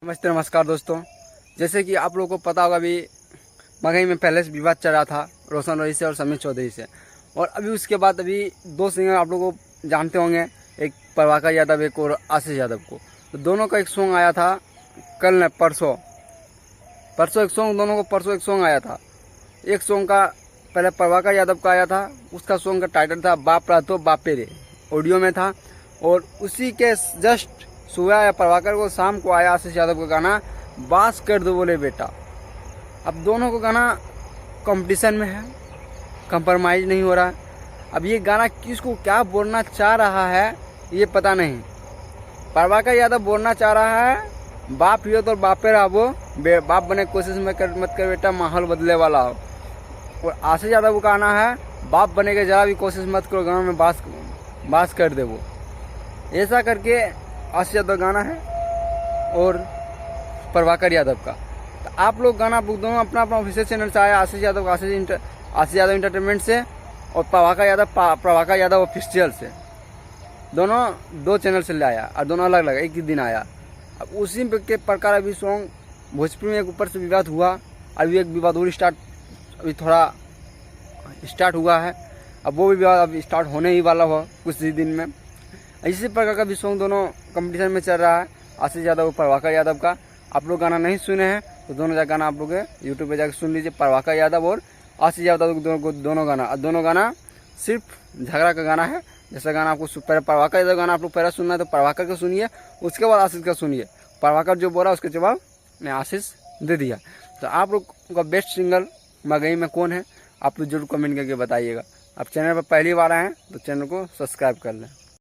नमस्ते नमस्कार दोस्तों। जैसे कि आप लोगों को पता होगा, अभी मगही में पहले से विवाद चल रहा था रोशन रॉय से और समीर चौधरी से। और अभी उसके बाद अभी दो सिंगर आप लोगों को जानते होंगे, एक प्रभाकर यादव एक और आशीष यादव को। तो दोनों का एक सॉन्ग आया था कल न परसों एक सॉन्ग, दोनों को परसों एक सॉन्ग आया था। एक सॉन्ग का पहले प्रभाकर यादव का आया था, उसका सॉन्ग का टाइटल था बाप रहा तो बापे रे, ऑडियो में था। और उसी के जस्ट सुबह आया प्रभाकर को, शाम को आया आशीष यादव का गाना बास कर दो बोले बेटा। अब दोनों को गाना कंपटीशन में है, कंप्रोमाइज़ नहीं हो रहा। अब ये गाना किसको क्या बोलना चाह रहा है ये पता नहीं। प्रभाकर यादव बोलना चाह रहा है बाप ही हो तो बापे रहा वो, बाप बने कोशिश मत कर बेटा, माहौल बदले वाला हो। और आशीष यादव को कहना है बाप बने के जरा भी कोशिश मत करो, गाँव में बास कर दे वो। ऐसा करके आशीष यादव गाना है और प्रभाकर यादव का। तो आप लोग गाना दोनों अपना अपना ऑफिशियल चैनल से आया, आशीष यादव इंटरटेनमेंट से और प्रभाकर यादव ऑफिशियल से। दोनों दो चैनल से ले आया और दोनों अलग अलग एक ही दिन आया। अब उसी के प्रकार अभी सॉन्ग भोजपुरी में एक ऊपर से विवाद हुआ, अभी एक विवाद और अभी थोड़ा स्टार्ट हुआ है। अब वो भी विवाद अब स्टार्ट होने ही वाला हुआ कुछ ही दिन में। इसी प्रकार का भी सॉन्ग दोनों कंपटीशन में चल रहा है, आशीष यादव और प्रभाकर यादव का। आप लोग गाना नहीं सुने हैं तो दोनों जा गाना आप लोग यूट्यूब पे जाकर सुन लीजिए, प्रभाकर यादव और आशीष यादव दोनों गाना सिर्फ झगड़ा का गाना है। जैसा गाना आपको पहले प्रभाकर यादव गाना आप लोग पहले सुनना है तो प्रभाकर का सुनिए, उसके बाद आशीष का सुनिए। प्रभाकर जो बोला उसके जवाब ने आशीष दे दिया। तो आप लोग का बेस्ट सिंगर मगही में कौन है आप लोग जरूर कमेंट करके बताइएगा। आप चैनल पर पहली बार आए हैं तो चैनल को सब्सक्राइब कर लें।